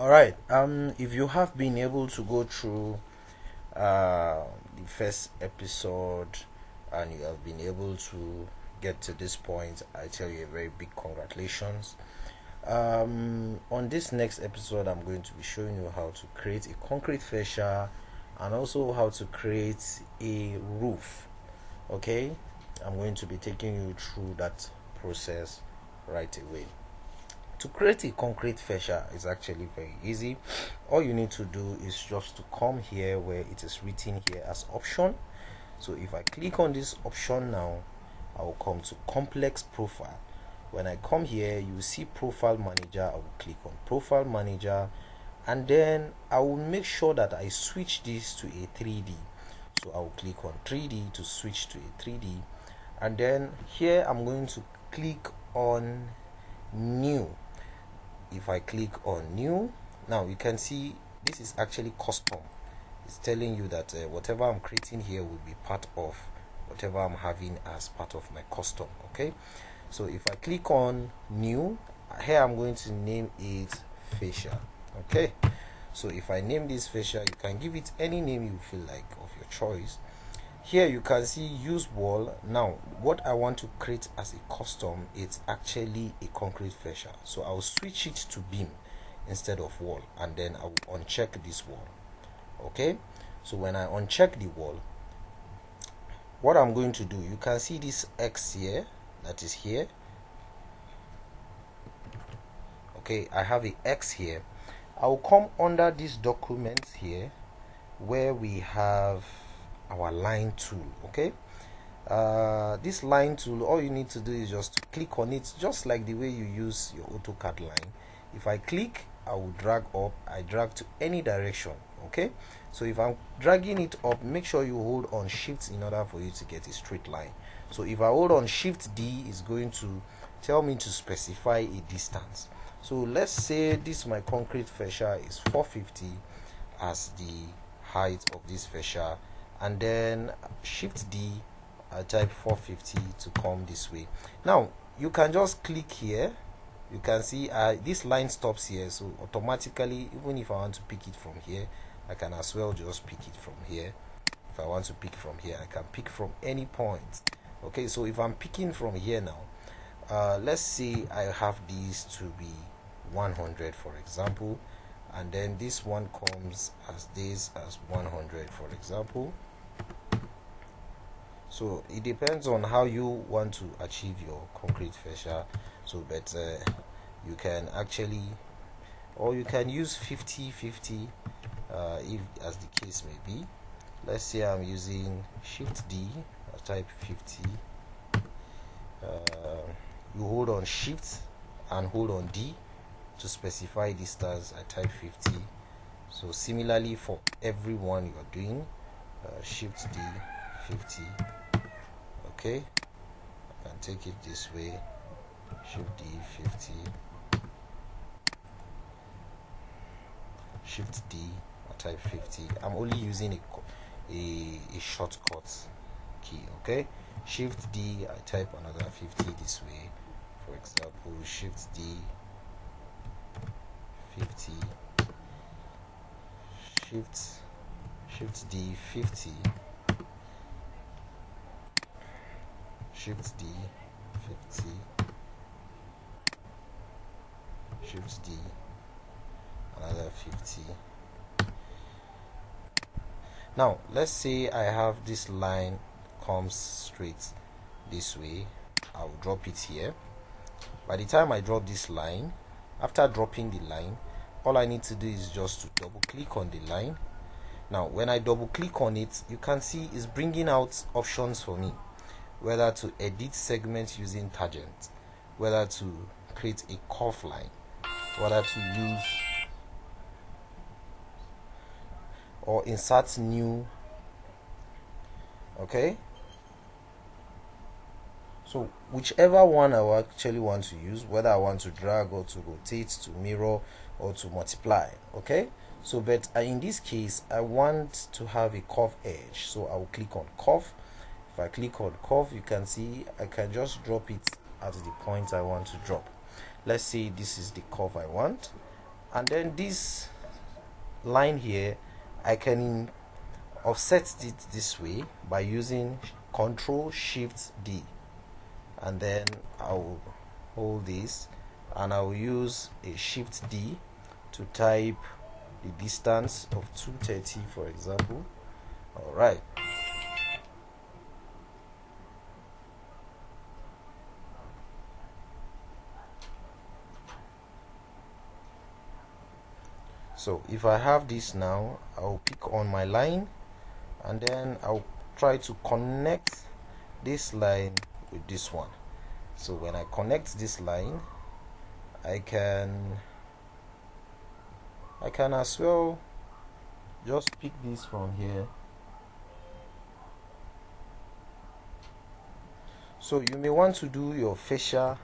All right. If you have been able to go through the first episode and you have been able to get to this point, I tell you a very big congratulations. On this next episode, I'm going to be showing you how to create a concrete fascia and also how to create a roof. Okay, I'm going to be taking you through that process right away. To create a concrete fascia is actually very easy. All you need to do is just to come here where it is written here as option. So if I click on this option now, I will come to complex profile. When I come here, you will see profile manager. I will click on profile manager, and then I will make sure that I switch this to a 3D. So I will click on 3D to switch to a 3D, and then here I'm going to click on new. If I click on new, now you can see this is actually custom. It's telling you that whatever I'm creating here will be part of whatever I'm having as part of my custom. Okay, so if I click on new, here I'm going to name it fascia. Okay, so if I name this fascia, you can give it any name you feel like of your choice. Here you can see use wall. Now what I want to create as a custom, it's actually a concrete fascia, so I'll switch it to beam instead of wall, and then I will uncheck this wall. Okay, so when I uncheck the wall, what I'm going to do, you can see this X here that is here. Okay, I have a X here. I'll come under this document here where we have our line tool. Okay, this line tool, all you need to do is just to click on it, just like the way you use your AutoCAD line. If I click, I will drag up. I drag to any direction. Okay, so if I'm dragging it up, make sure you hold on shift in order for you to get a straight line. So if I hold on shift D, it's going to tell me to specify a distance. So let's say this my concrete fascia is 450 as the height of this fascia, and then shift D, I type 450 to come this way. Now you can just click here. You can see this line stops here, so automatically, even if I want to pick it from here, I can as well just pick it from here. If I want to pick from here, I can pick from any point. Okay, so if I'm picking from here now, let's say I have these to be 100 for example, and then this one comes as this as 100 for example. So it depends on how you want to achieve your concrete fascia. So but you can actually, or you can use 50-50 if as the case may be. Let's say I'm using shift D, I type 50. You hold on shift and hold on D to specify distance. I type 50. So similarly for everyone you are doing, shift D 50. Okay, I can take it this way, shift D 50, shift D, I type 50. I'm only using a shortcut key. Okay, shift D, I type another 50 this way. For example, shift D 50, shift D 50, shift D 50, shift D another 50. Now let's say I have this line comes straight this way. I'll drop it here. By the time I drop this line, after dropping the line, all I need to do is just to double click on the line. Now when I double click on it, you can see it's bringing out options for me, whether to edit segments using tangent, whether to create a curve line, whether to use or insert new. Okay, so whichever one I actually want to use, whether I want to drag or to rotate, to mirror or to multiply. Okay, so but in this case I want to have a curve edge, so I will click on curve. If I click on curve, you can see I can just drop it at the point I want to drop. Let's say this is the curve I want. And then this line here, I can offset it this way by using Ctrl Shift D, and then I'll hold this and I'll use a Shift D to type the distance of 230, for example. All right. So if I have this now, I'll pick on my line and then I'll try to connect this line with this one. So when I connect this line, I can as well just pick this from here. So you may want to do your fascia,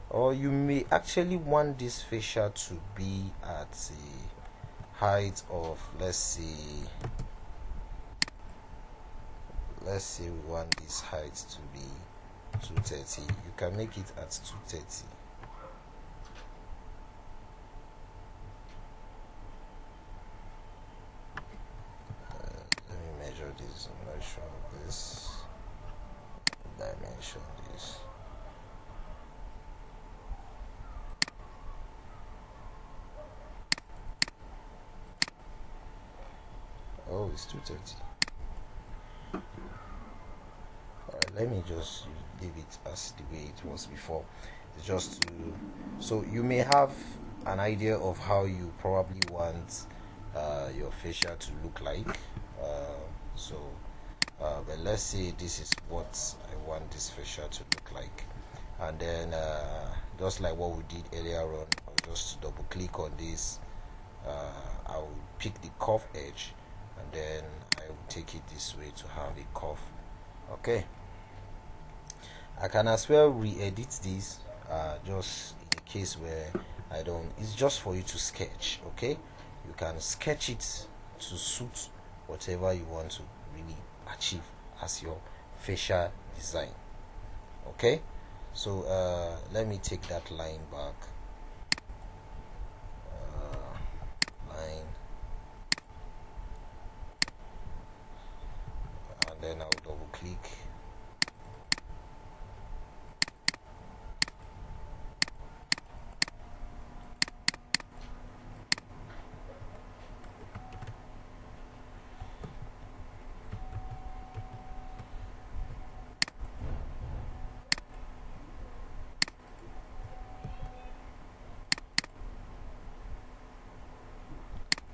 or you may actually want this fascia to be at a height of, let's say we want this height to be 230. You can make it at 230. Let me measure this. I'm not sure of this dimension. This. Oh, it's 230. Alright, let me just leave it as the way it was before. It's just to, so you may have an idea of how you probably want your fascia to look like. But let's say this is what I want this fascia to look like, and then just like what we did earlier on, I'll just double click on this. I'll pick the curve edge, and then I will take it this way to have a curve. Okay, I can as well re-edit this, just in a case where I don't, it's just for you to sketch. Okay, you can sketch it to suit whatever you want to really achieve as your facial design. Okay, so let me take that line back. Line, and then I'll double click.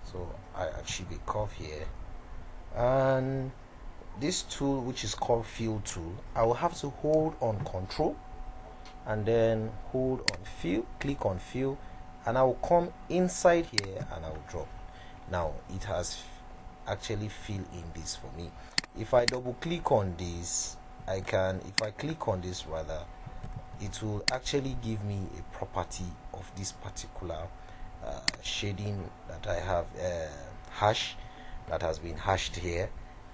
So I achieve a curve here, and this tool, which is called fill tool, I will have to hold on Control and then hold on fill, click on fill, and I will come inside here and I will drop. Now it has actually filled in this for me. If I double click on this, if I click on this rather, it will actually give me a property of this particular shading that I have hash that has been hashed here.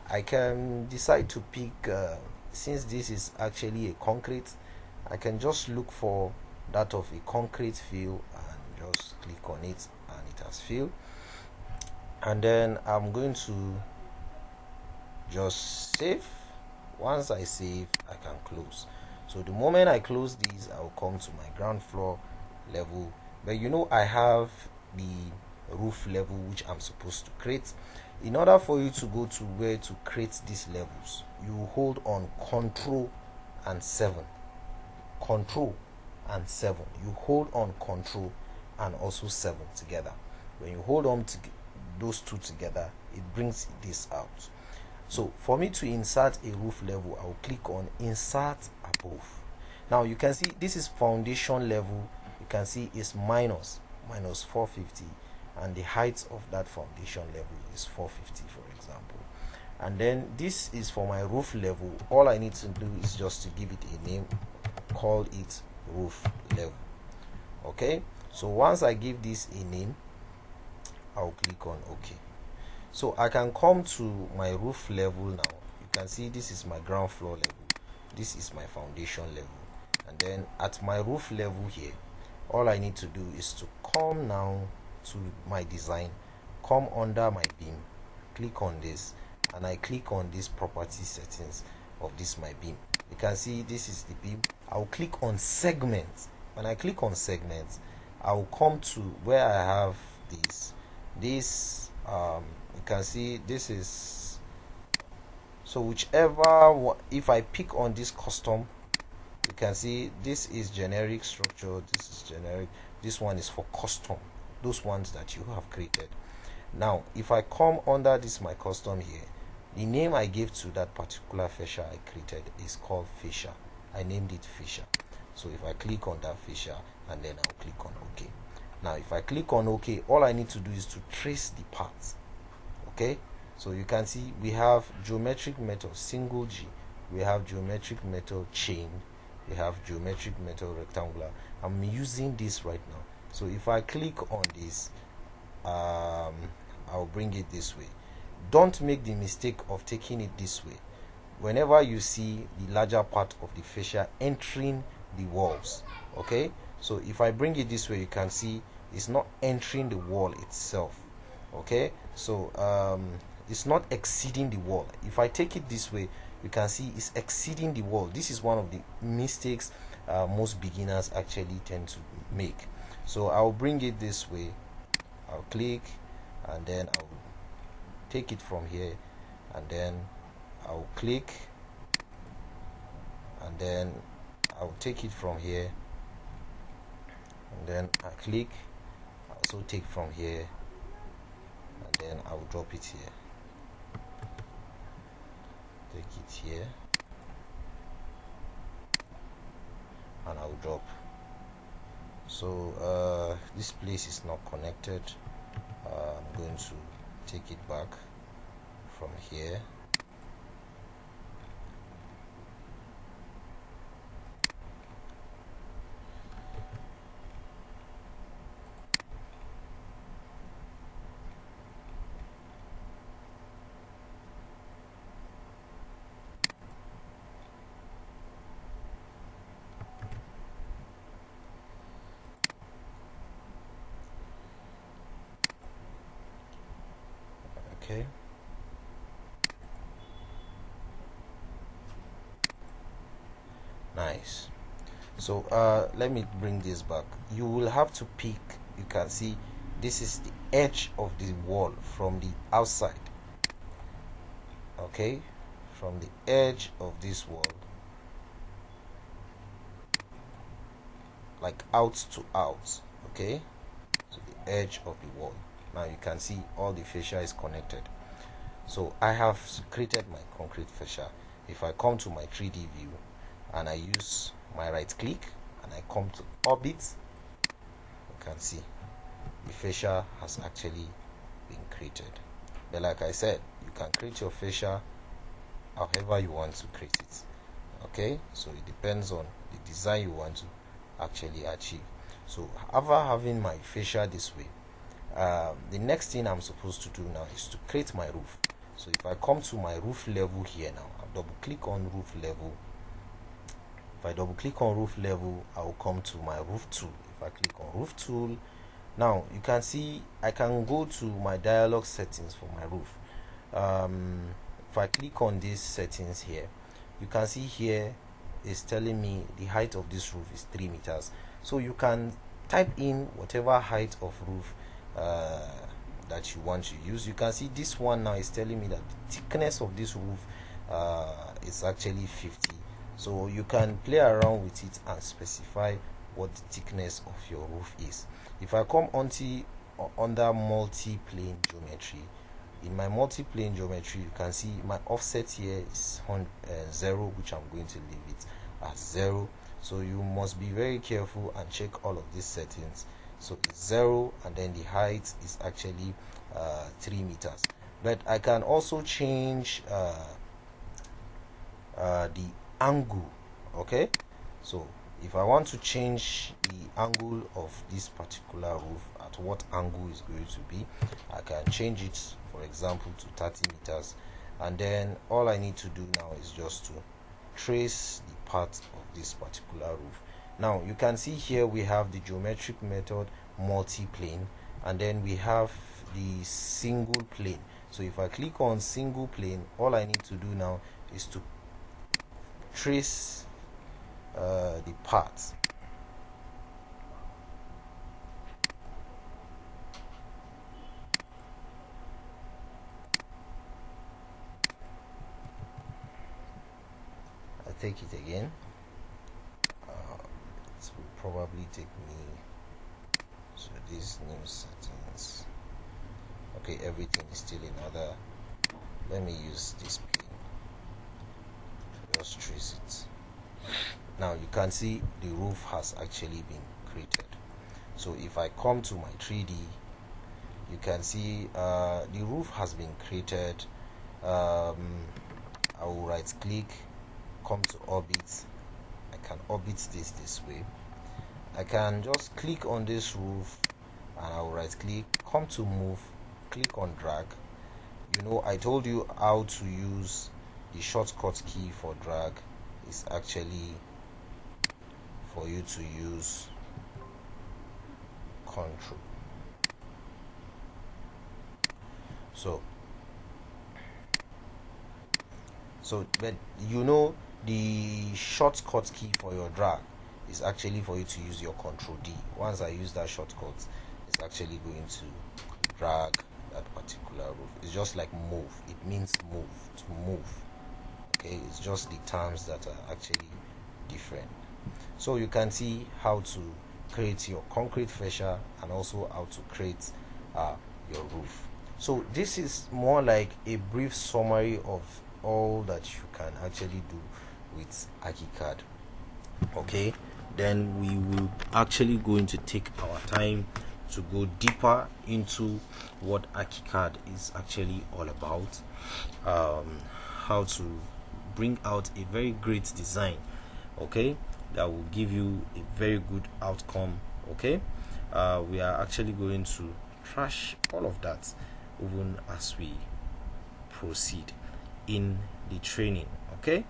I can decide to pick, since this is actually a concrete, I can just look for that of a concrete fill and just click on it, and it has filled. And then I'm going to just save. Once I save, I can close. So the moment I close these, I will come to my ground floor level. But you know, I have the roof level which I'm supposed to create. In order for you to go to where to create these levels, you hold on Control and 7. Control and 7. You hold on Control and also 7 together. When you hold on to those two together, it brings this out. So for me to insert a roof level, I will click on Insert Above. Now you can see this is foundation level. You can see it's minus 450, and the height of that foundation level is 450, for example. And then this is for my roof level. All I need to do is just to give it a name, call it roof level. Okay, so once I give this a name, I'll click on OK. So I can come to my roof level now. You can see this is my ground floor level, this is my foundation level, and then at my roof level here, all I need to do is to come now to my design, come under my beam, click on this, and I click on this property settings of this my beam. You can see this is the beam. I'll click on segments. When I click on segments, I'll come to where I have this you can see this is, so whichever, if I pick on this custom, you can see this is generic structure, this is generic, this one is for custom, those ones that you have created. Now if I come under this my custom here, the name I gave to that particular fascia I created is called fascia. I named it fascia. So if I click on that fascia, and then I'll click on OK. Now if I click on OK, all I need to do is to trace the parts. Okay, so you can see we have geometric method single G, we have geometric method chain, we have geometric method rectangular. I'm using this right now. So if I click on this, I'll bring it this way. Don't make the mistake of taking it this way. Whenever you see the larger part of the fascia entering the walls, okay, so if I bring it this way, you can see it's not entering the wall itself. Okay, so it's not exceeding the wall. If I take it this way, you can see it's exceeding the wall. This is one of the mistakes most beginners actually tend to make. So I'll bring it this way, I'll click, and then I'll take it from here, and then I'll click, and then I'll take it from here, and then I click, I'll also take from here, and then I'll drop it here, take it here, and I'll drop. So this place is not connected. I'm going to take it back from here. Okay, nice. So let me bring this back. You will have to pick, you can see this is the edge of the wall from the outside. Okay, from the edge of this wall, like out to out. Okay, to the edge of the wall. Now you can see all the fascia is connected. So I have created my concrete fascia. If I come to my 3D view and I use my right click and I come to orbit, you can see the fascia has actually been created. But like I said, you can create your fascia however you want to create it. Okay, so it depends on the design you want to actually achieve. So after having my fascia this way, the next thing I'm supposed to do now is to create my roof. So if I come to my roof level here now, I'll double click on roof level. If I double click on roof level, I'll come to my roof tool. If I click on roof tool, now you can see I can go to my dialog settings for my roof. If I click on these settings here, you can see here is telling me the height of this roof is 3 meters. So you can type in whatever height of roof that you want to use. You can see this one now is telling me that the thickness of this roof is actually 50. So you can play around with it and specify what the thickness of your roof is. If I come under multi-plane geometry, in my multi-plane geometry, you can see my offset here is 0, which I'm going to leave it as 0. So you must be very careful and check all of these settings. So it's 0, and then the height is actually 3 meters. But I can also change the angle. Okay, so if I want to change the angle of this particular roof, at what angle is going to be, I can change it, for example, to 30 meters, and then all I need to do now is just to trace the part of this particular roof. Now you can see here we have the geometric method, multi-plane, and then we have the single plane. So if I click on single plane, all I need to do now is to trace the parts. I take it again. It will probably take me to these new settings. Okay, everything is still in order. Let me use this plane. Just trace it. Now you can see the roof has actually been created. So if I come to my 3D, you can see the roof has been created. I will right click, come to orbit. I can orbit this way. I can just click on this roof and I will right click, come to move, click on drag. You know, I told you how to use the shortcut key for drag. Is actually for you to use control. But you know, the shortcut key for your drag is actually for you to use your control D. Once I use that shortcut, it's actually going to drag that particular roof. It's just like move. It means move, to move. Okay, it's just the terms that are actually different. So you can see how to create your concrete fascia and also how to create your roof. So this is more like a brief summary of all that you can actually do with Archicad. Okay, then we will actually going to take our time to go deeper into what Archicad is actually all about, how to bring out a very great design, okay, that will give you a very good outcome. Okay, we are actually going to trash all of that even as we proceed in the training. Okay.